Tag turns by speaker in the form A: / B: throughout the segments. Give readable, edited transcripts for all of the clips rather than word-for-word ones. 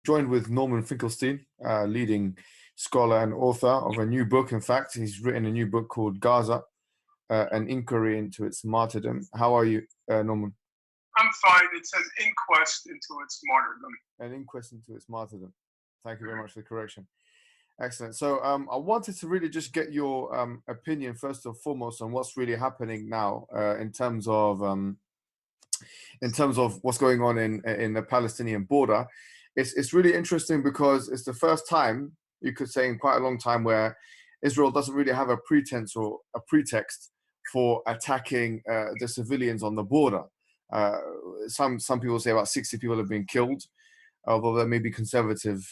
A: joined with Norman Finkelstein, leading scholar and author of a new book. In fact, he's written a new book called Gaza, an inquiry into its martyrdom. How are you, Norman?
B: I'm fine. It's an inquest into its martyrdom.
A: An inquest into its martyrdom. Thank you very much for the correction. Excellent. So I wanted to really just get your opinion first and foremost on what's really happening now in terms of what's going on in the Palestinian border. It's really interesting because it's the first time, you could say, in quite a long time where Israel doesn't really have a pretense or a pretext for attacking the civilians on the border. Some people say about 60 people have been killed, although there may be conservative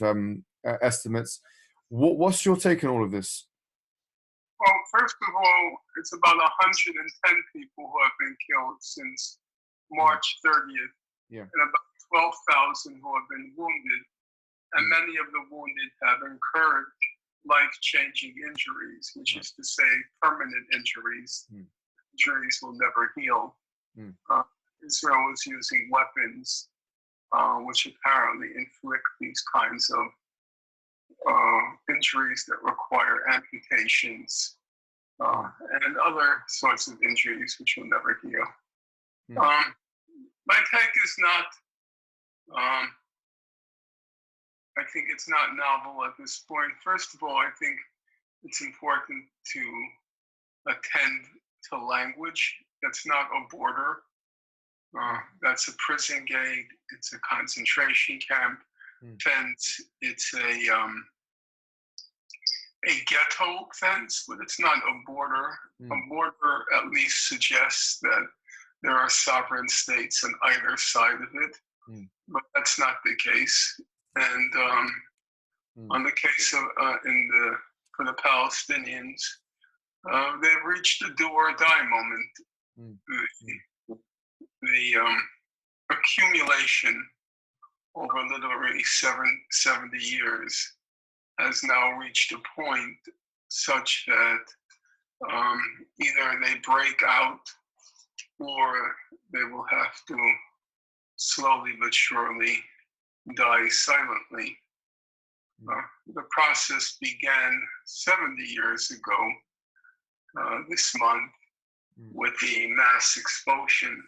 A: estimates. What's your take on all of this?
B: Well, first of all, it's about 110 people who have been killed since March 30th, and about 12,000 who have been wounded, and many of the wounded have incurred life-changing injuries, which is to say permanent injuries. Injuries will never heal. Israel is using weapons which apparently inflict these kinds of injuries that require amputations and other sorts of injuries which will never heal. My take is not, I think it's not novel at this point. First of all, I think it's important to attend to language. That's not a border. That's a prison gate. It's a concentration camp. Fence. It's a ghetto fence, but it's not a border. A border at least suggests that there are sovereign states on either side of it, but that's not the case. And on the case of for the Palestinians, they've reached a do or die moment. The accumulation over literally 70 years has now reached a point such that either they break out or they will have to slowly but surely die silently. The process began 70 years ago this month with the mass expulsion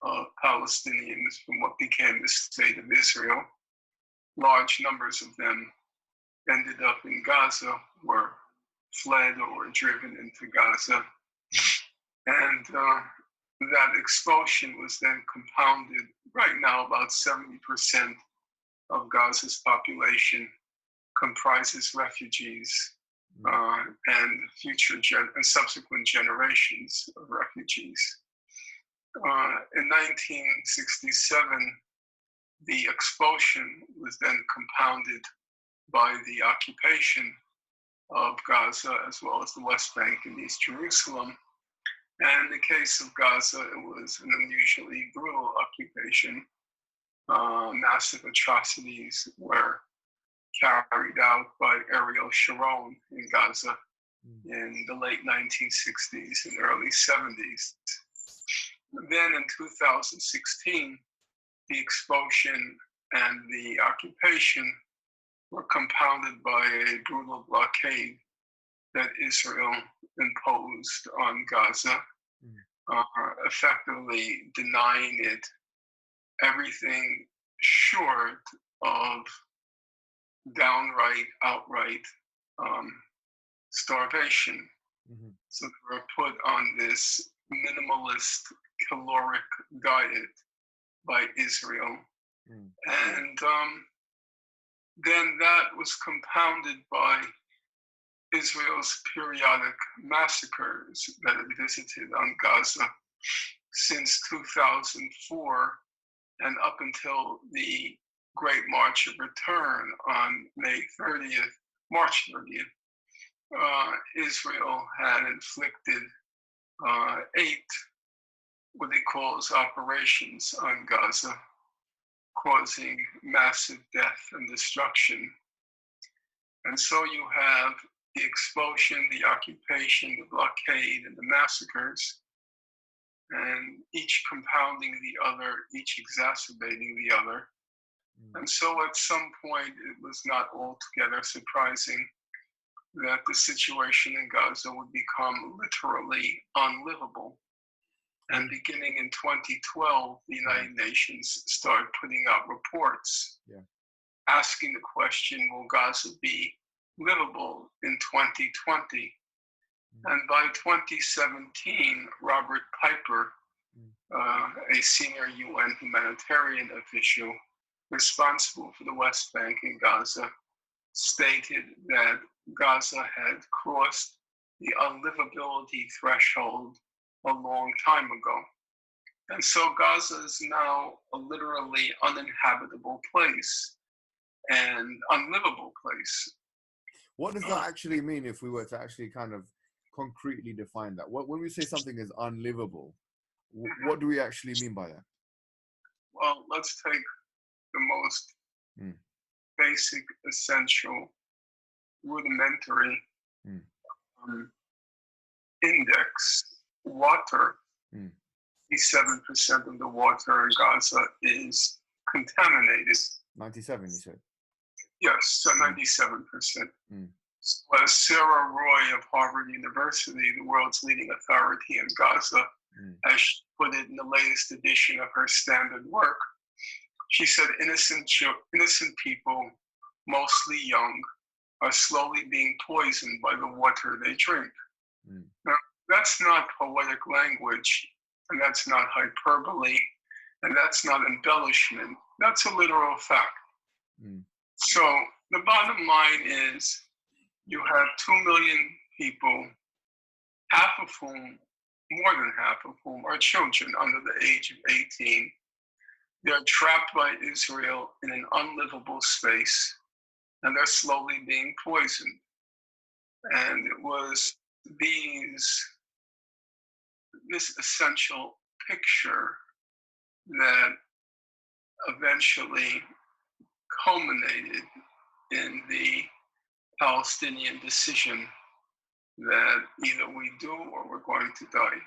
B: of Palestinians from what became the state of Israel. Large numbers of them ended up in Gaza, were fled or were driven into Gaza. And that expulsion was then compounded. Right now, about 70% of Gaza's population comprises refugees and future and subsequent generations of refugees. In 1967, the expulsion was then compounded by the occupation of Gaza as well as the West Bank and East Jerusalem. And in the case of Gaza, it was an unusually brutal occupation. Massive atrocities were carried out by Ariel Sharon in Gaza in the late 1960s and early 70s. Then in 2016, the expulsion and the occupation were compounded by a brutal blockade that Israel imposed on Gaza, effectively denying it everything short of downright, outright starvation. So they were put on this minimalist caloric diet by Israel. And then that was compounded by Israel's periodic massacres that it visited on Gaza since 2004 and up until the Great March of Return on March 30th. Israel had inflicted 8 what it calls operations on Gaza, causing massive death and destruction. And so you have the expulsion, the occupation, the blockade, and the massacres, and each compounding the other, each exacerbating the other. And so at some point, it was not altogether surprising that the situation in Gaza would become literally unlivable. And beginning in 2012, the United Nations started putting out reports asking the question, will Gaza be livable in 2020? And by 2017, Robert Piper, a senior UN humanitarian official responsible for the West Bank and Gaza, stated that Gaza had crossed the unlivability threshold a long time ago. And so Gaza is now a literally uninhabitable place and unlivable place.
A: What does that actually mean if we were to actually kind of concretely define that? When we say something is unlivable, what do we actually mean by that?
B: Well, let's take the most basic, essential, rudimentary index. Water. 87% of the water in Gaza is contaminated.
A: 97, you said?
B: Yes, so 97%. So as Sarah Roy of Harvard University, the world's leading authority in Gaza, as she put it in the latest edition of her standard work, she said innocent people, mostly young, are slowly being poisoned by the water they drink. Now, that's not poetic language, and that's not hyperbole, and that's not embellishment. That's a literal fact. So the bottom line is you have 2 million people, half of whom, more than half of whom, are children under the age of 18. They're trapped by Israel in an unlivable space, and they're slowly being poisoned. And it was this essential picture that eventually culminated in the Palestinian decision that either we do or we're going to die.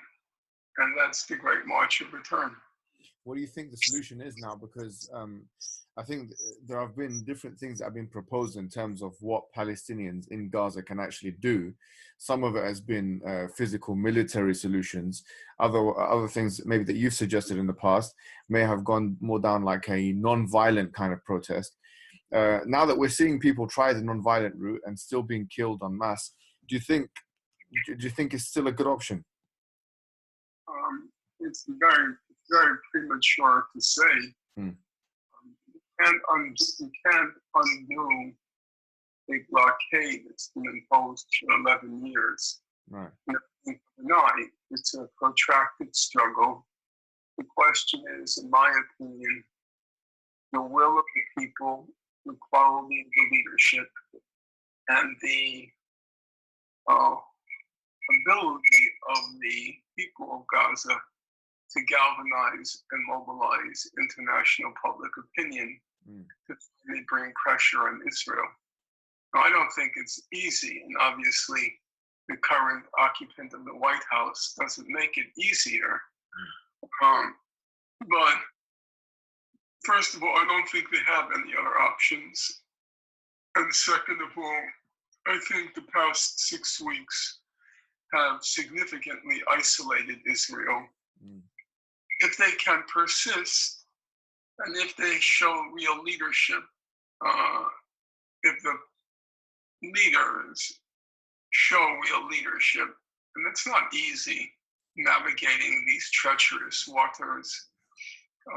B: And that's the Great March of Return.
A: What do you think the solution is now? Because I think there have been different things that have been proposed in terms of what Palestinians in Gaza can actually do. Some of it has been physical military solutions. Other things maybe that you've suggested in the past may have gone more down like a non-violent kind of protest. Now that we're seeing people try the non-violent route and still being killed en masse, do you think it's still a good option?
B: It's very premature to say. You can't undo a blockade that's been imposed for 11 years.
A: Right.
B: It's a protracted struggle. The question is, in my opinion, the will of the people, the quality of the leadership, and the ability of the people of Gaza to galvanize and mobilize international public opinion to really bring pressure on Israel. Now, I don't think it's easy, and obviously the current occupant of the White House doesn't make it easier. But first of all, I don't think they have any other options. And second of all, I think the past 6 weeks have significantly isolated Israel. If they can persist, and if they show real leadership, if the leaders show real leadership, and it's not easy navigating these treacherous waters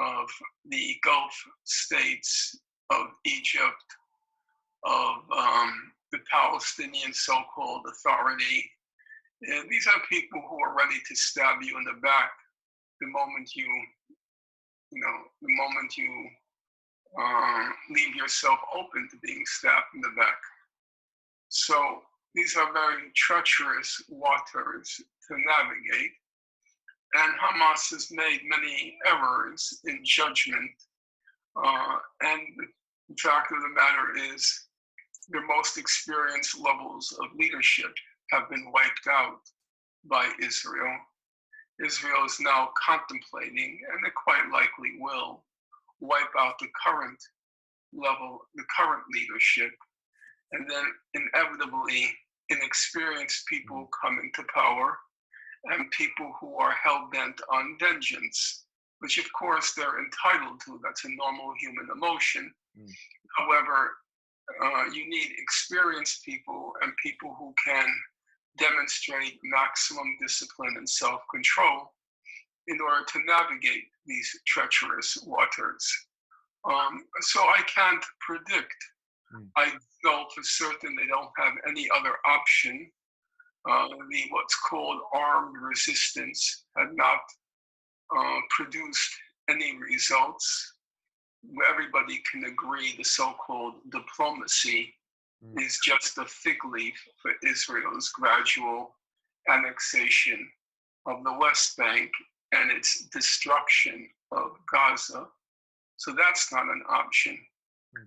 B: of the Gulf states, of Egypt, of the Palestinian so-called authority. And these are people who are ready to stab you in the back the moment you leave yourself open to being stabbed in the back. So these are very treacherous waters to navigate. And Hamas has made many errors in judgment. And the fact of the matter is their most experienced levels of leadership have been wiped out by Israel. Israel is now contemplating, and it quite likely will, wipe out the current level, the current leadership, and then inevitably inexperienced people come into power, and people who are hell-bent on vengeance, which of course they're entitled to. That's a normal human emotion. However, you need experienced people and people who can demonstrate maximum discipline and self-control in order to navigate these treacherous waters. So I can't predict. I know for certain they don't have any other option. The what's called armed resistance had not produced any results. Everybody can agree the so-called diplomacy is just a fig leaf for Israel's gradual annexation of the West Bank and its destruction of Gaza. So that's not an option.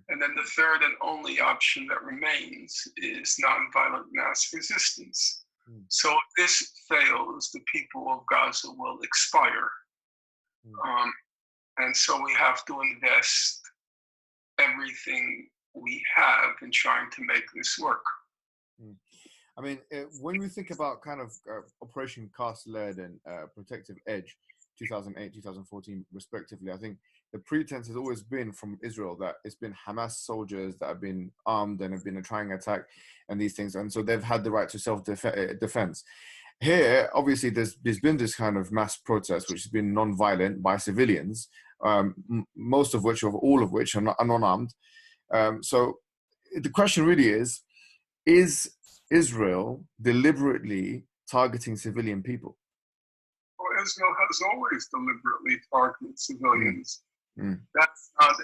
B: And then the third and only option that remains is nonviolent mass resistance. So if this fails, the people of Gaza will expire. And so we have to invest everything we have in trying to make this work.
A: I mean, when we think about kind of Operation Cast Lead and Protective Edge, 2008, 2014, respectively, I think the pretense has always been from Israel that it's been Hamas soldiers that have been armed and have been trying to attack and these things. And so they've had the right to self-defense. Here, obviously, there's been this kind of mass protest, which has been non-violent by civilians, most of which, or all of which, are non-armed. So the question really is Israel deliberately targeting civilian people?
B: Well, Israel has always deliberately targeted civilians. That's not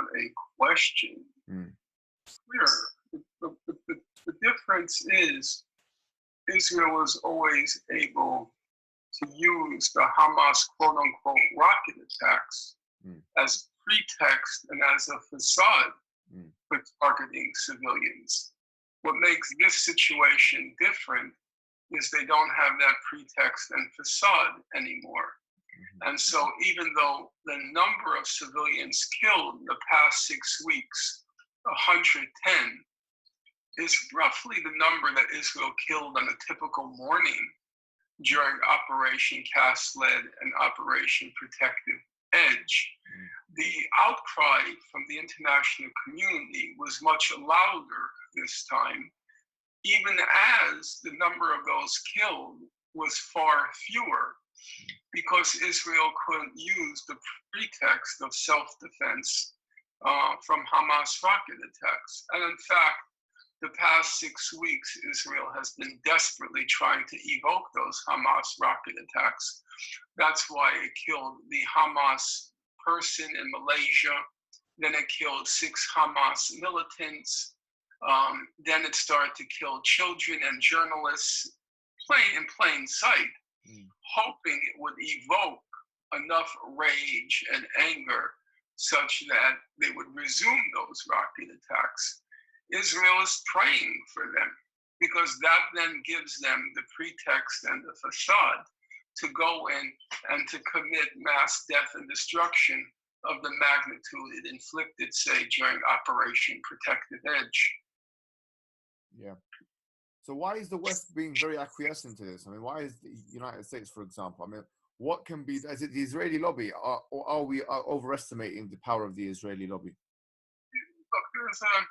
B: a question. Clear. The difference is Israel was always able to use the Hamas quote-unquote rocket attacks as pretext and as a facade for targeting civilians. What makes this situation different is they don't have that pretext and facade anymore. And so even though the number of civilians killed in the past 6 weeks, 110, is roughly the number that Israel killed on a typical morning during Operation Cast Lead and Operation Protective Edge. The outcry from the international community was much louder this time, even as the number of those killed was far fewer, because Israel couldn't use the pretext of self-defense from Hamas rocket attacks. And in fact, the past 6 weeks, Israel has been desperately trying to evoke those Hamas rocket attacks. That's why it killed the Hamas person in Malaysia. Then it killed 6 Hamas militants. Then it started to kill children and journalists in plain sight, hoping it would evoke enough rage and anger such that they would resume those rocket attacks. Israel is praying for them because that then gives them the pretext and the facade to go in and to commit mass death and destruction of the magnitude it inflicted, say, during Operation Protective Edge.
A: Yeah. So why is the West being very acquiescent to this? I mean, why is the United States, for example? I mean, what can be, is it the Israeli lobby, or are we overestimating the power of the Israeli lobby?
B: Look, there's a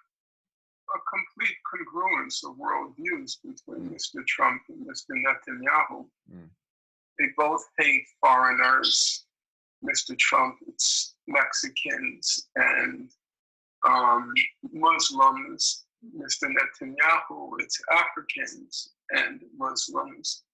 B: complete congruence of worldviews between Mr. Trump and Mr. Netanyahu. They both hate foreigners. Mr. Trump, it's Mexicans and Muslims. Mr. Netanyahu, it's Africans and Muslims.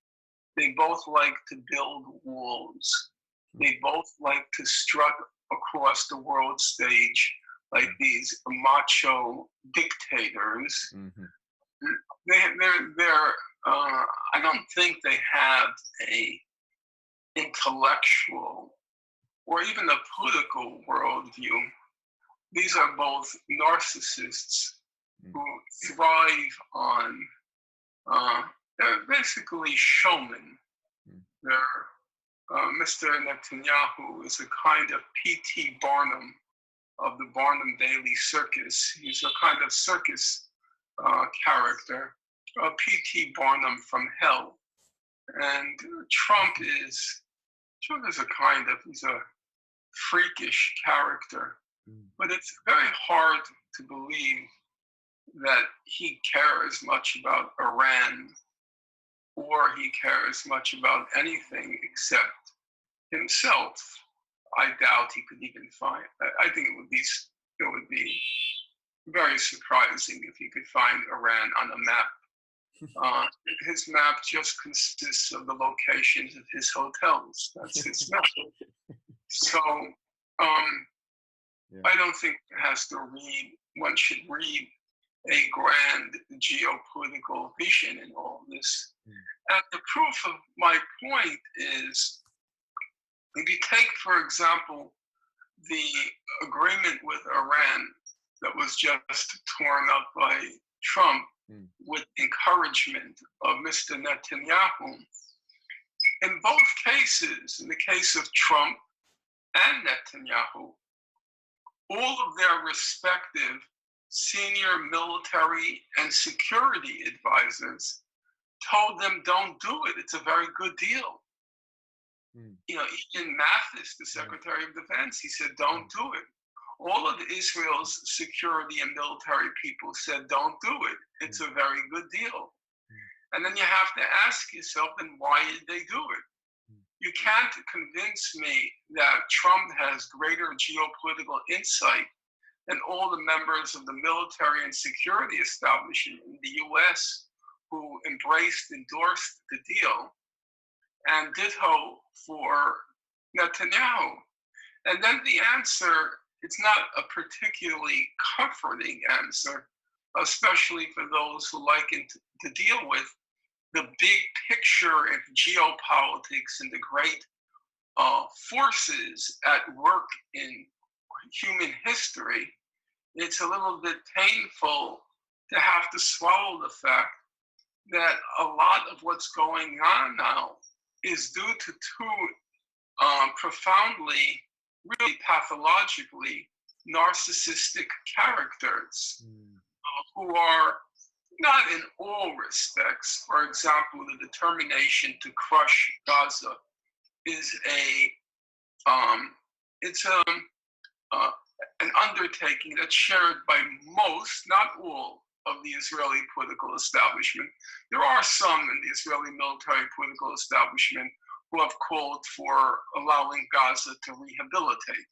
B: They both like to build walls. They both like to strut across the world stage like these macho dictators. I don't think they have a intellectual or even a political worldview. These are both narcissists who thrive on, they're basically showmen. They're Mr. Netanyahu is a kind of P.T. Barnum of the Barnum Daily Circus. He's a kind of circus character, a P.T. Barnum from hell. And Trump is he's a freakish character. But it's very hard to believe that he cares much about Iran or he cares much about anything except himself. I doubt he could even find. I think it would be very surprising if he could find Iran on a map. His map just consists of the locations of his hotels. That's his map. So I don't think one should read a grand geopolitical vision in all this. And the proof of my point is, if you take, for example, the agreement with Iran that was just torn up by Trump with encouragement of Mr. Netanyahu, in both cases, in the case of Trump and Netanyahu, all of their respective senior military and security advisors told them, don't do it. It's a very good deal. You know, Ian Mathis, the Secretary of Defense, he said, don't do it. All of Israel's security and military people said, don't do it. It's a very good deal. And then you have to ask yourself, then why did they do it? You can't convince me that Trump has greater geopolitical insight than all the members of the military and security establishment in the US who endorsed the deal, and ditto for Netanyahu. And then the answer, it's not a particularly comforting answer, especially for those who like to deal with the big picture of geopolitics and the great forces at work in human history. It's a little bit painful to have to swallow the fact that a lot of what's going on now is due to two profoundly, really pathologically narcissistic characters who are not in all respects. For example, the determination to crush Gaza is an undertaking that's shared by most, not all, of the Israeli political establishment. There are some in the Israeli military political establishment who have called for allowing Gaza to rehabilitate.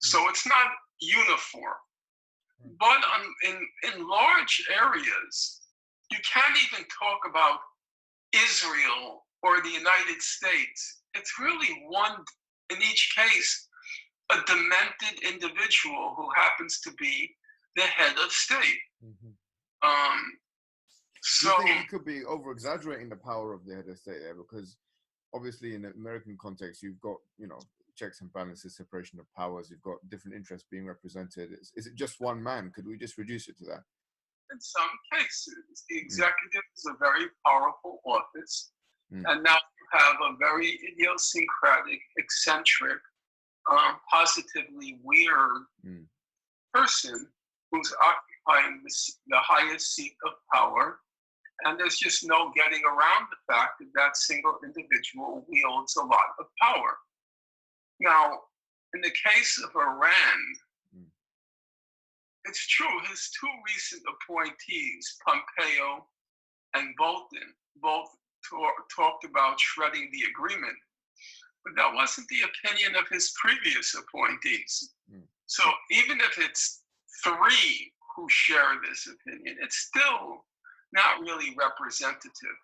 B: So it's not uniform. But in large areas, you can't even talk about Israel or the United States. It's really one, in each case, a demented individual who happens to be the head of state.
A: So you think you could be over-exaggerating the power of the head of state there? Because obviously in the American context, you've got, you know, checks and balances, separation of powers, you've got different interests being represented. Is it just one man? Could we just reduce it to that?
B: In some cases, the executive is a very powerful office, and now you have a very idiosyncratic, eccentric, positively weird person who's occupying the highest seat of power, and there's just no getting around the fact that that single individual wields a lot of power. Now, in the case of Iran, it's true, his two recent appointees, Pompeo and Bolton, both talked about shredding the agreement. But that wasn't the opinion of his previous appointees. So even if it's three who share this opinion, it's still not really representative.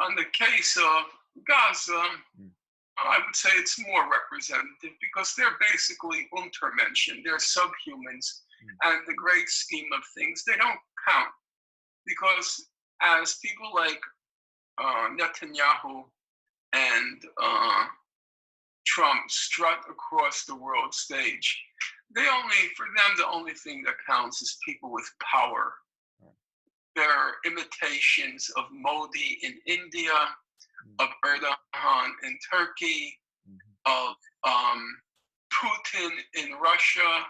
B: On the case of Gaza, I would say it's more representative because they're basically Untermenschen, they're subhumans, and the great scheme of things, they don't count. Because as people like Netanyahu and Trump strut across the world stage, for them, the only thing that counts is people with power. They're imitations of Modi in India, of Erdogan in Turkey, of Putin in Russia,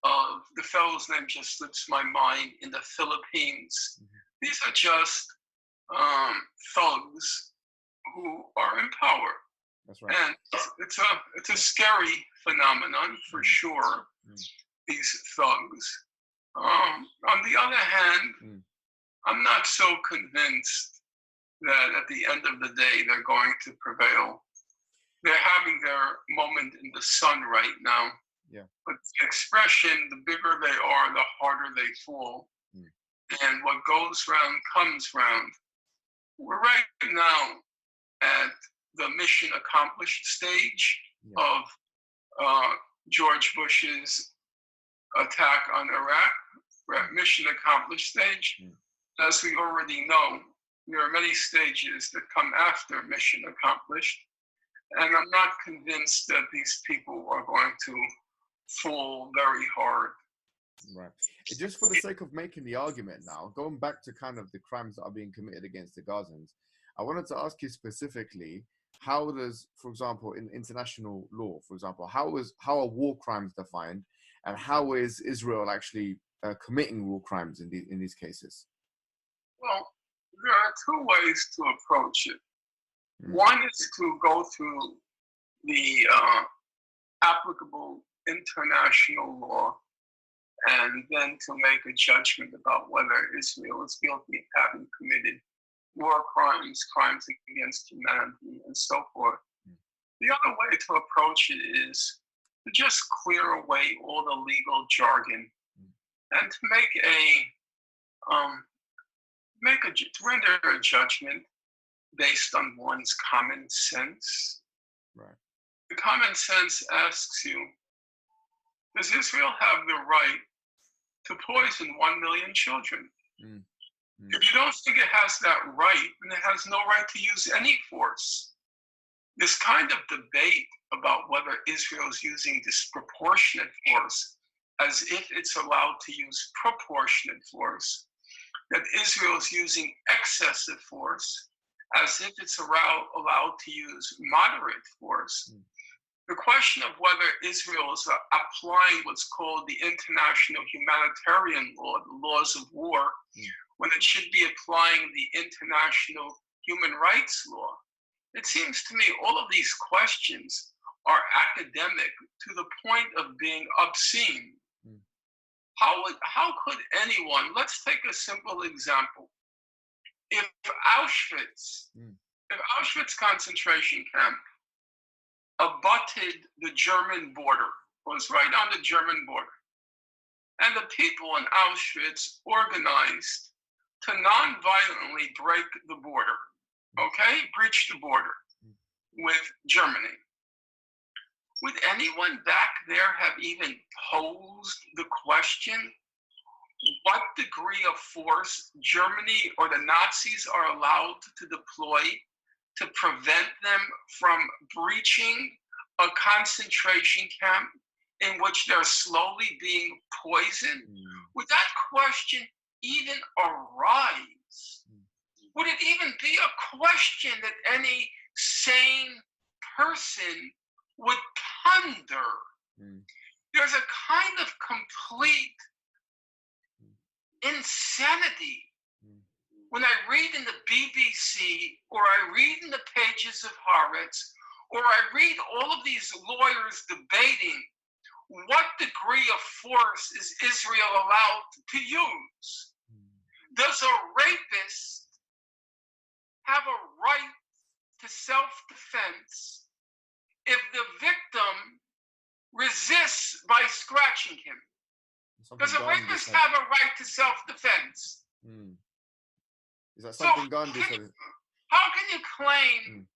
B: of the fellow's name just slips my mind, in the Philippines. These are just thugs who are in power.
A: That's right.
B: And it's a scary phenomenon for sure, these thugs. On the other hand, I'm not so convinced that at the end of the day they're going to prevail. They're having their moment in the sun right now.
A: Yeah.
B: But the expression, the bigger they are, the harder they fall. And what goes round comes round. We're right now at the mission accomplished stage of George Bush's attack on Iraq. We're at mission accomplished stage. As we already know, there are many stages that come after mission accomplished. And I'm not convinced that these people are going to fall very hard.
A: Right. Just for the sake of making the argument now, going back to kind of the crimes that are being committed against the Gazans, I wanted to ask you specifically, how does, for example, in international law, for example, how are war crimes defined, and how is Israel actually committing war crimes in these cases?
B: Well, there are two ways to approach it. One is to go through the applicable international law and then to make a judgment about whether Israel is guilty of having committed war crimes, crimes against humanity, and so forth. The other way to approach it is to just clear away all the legal jargon and to to render a judgment based on one's common sense.
A: Right.
B: The common sense asks you, does Israel have the right to poison 1 million children? If you don't think it has that right, then it has no right to use any force. This kind of debate about whether Israel is using disproportionate force, as if it's allowed to use proportionate force, that Israel is using excessive force, as if it's allowed to use moderate force. The question of whether Israel is applying what's called the international humanitarian law, the laws of war, when it should be applying the international human rights law. It seems to me all of these questions are academic to the point of being obscene. How could anyone, let's take a simple example. If Auschwitz concentration camp abutted the German border, was right on the German border, and the people in Auschwitz organized to non-violently break the border, breach the border with Germany. Would anyone back there have even posed the question what degree of force Germany or the Nazis are allowed to deploy to prevent them from breaching a concentration camp in which they're slowly being poisoned? Would that question even arise? Would it even be a question that any sane person would ponder? There's a kind of complete insanity when I read in the BBC, or I read in the pages of Haaretz, or I read all of these lawyers debating what degree of force is Israel allowed to use. Does a rapist have a right to self-defense if the victim resists by scratching him? Does a rapist have a right to self-defense?
A: Is that something Gandhi said?
B: How can you claim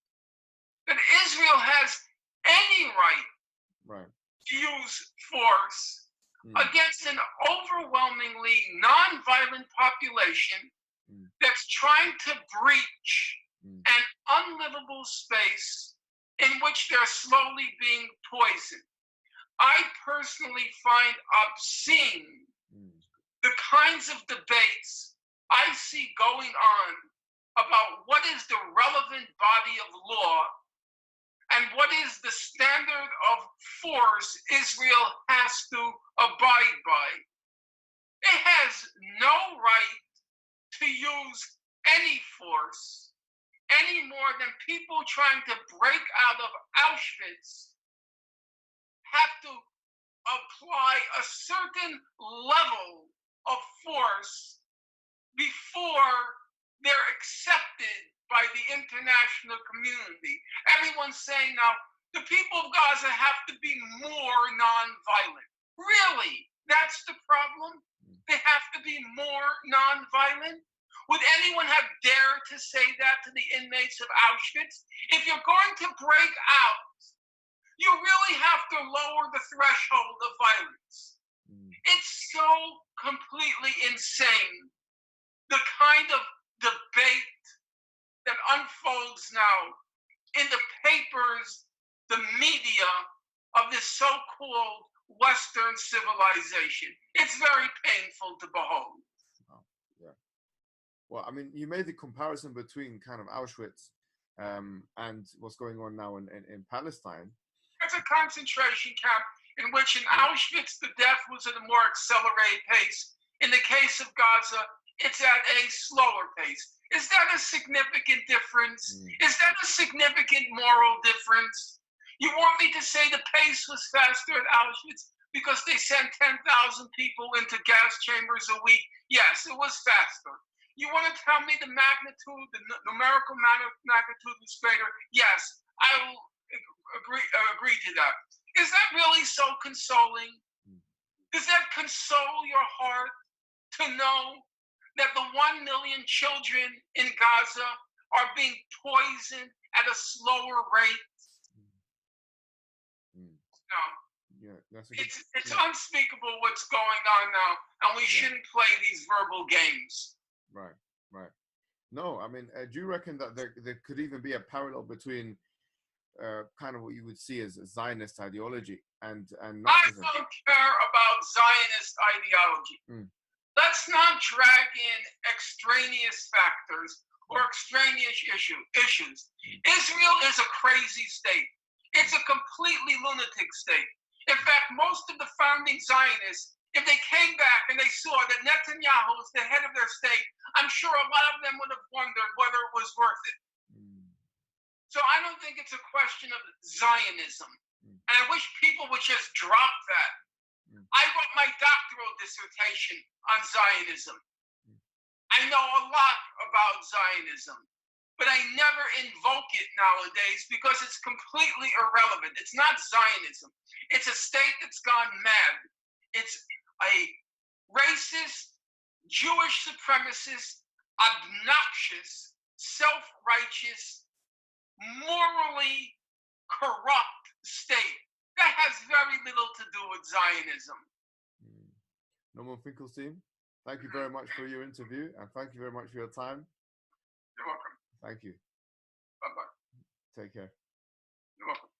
B: that Israel has any right to use force against an overwhelmingly non-violent population that's trying to breach an unlivable space in which they're slowly being poisoned? I personally find obscene the kinds of debates I see going on about what is the relevant body of law and what is the standard of force Israel has to abide by. It has no right to use any force any more than people trying to break out of Auschwitz have to apply a certain level of force before they're accepted by the international community. Everyone's saying now, the people of Gaza have to be more nonviolent. Really? That's the problem? They have to be more nonviolent? Would anyone have dared to say that to the inmates of Auschwitz? If you're going to break out, you really have to lower the threshold of violence. It's so completely insane, the kind of debate that unfolds now in the papers, the media of this so-called Western civilization. It's very painful to behold.
A: Oh, yeah. Well, I mean, you made the comparison between kind of Auschwitz and what's going on now in Palestine.
B: It's a concentration camp in which in Auschwitz the death was at a more accelerated pace. In the case of Gaza, it's at a slower pace. Is that a significant difference? Is that a significant moral difference? You want me to say the pace was faster at Auschwitz because they sent 10,000 people into gas chambers a week? Yes, it was faster. You want to tell me the magnitude, the numerical magnitude was greater? Yes, I will agree to that. Is that really so consoling? Does that console your heart to know that the 1 million children in Gaza are being poisoned at a slower rate? No.
A: Yeah,
B: it's unspeakable what's going on now, and we shouldn't play these verbal games.
A: Right. No, I mean, do you reckon that there could even be a parallel between kind of what you would see as a Zionist ideology and Nazism?
B: I don't care about Zionist ideology. Let's not drag in extraneous factors or extraneous issues. Israel is a crazy state. It's a completely lunatic state. In fact, most of the founding Zionists, if they came back and they saw that Netanyahu was the head of their state, I'm sure a lot of them would have wondered whether it was worth it. So I don't think it's a question of Zionism. And I wish people would just drop that. I wrote my doctoral dissertation on Zionism. I know a lot about Zionism, but I never invoke it nowadays because it's completely irrelevant. It's not Zionism. It's a state that's gone mad. It's a racist, Jewish supremacist, obnoxious, self-righteous, morally corrupt state that has very little to do with Zionism.
A: Norman Finkelstein, thank you very much for your interview, and thank you very much for your time.
B: You're welcome.
A: Thank you.
B: Bye-bye.
A: Take care.
B: You're welcome.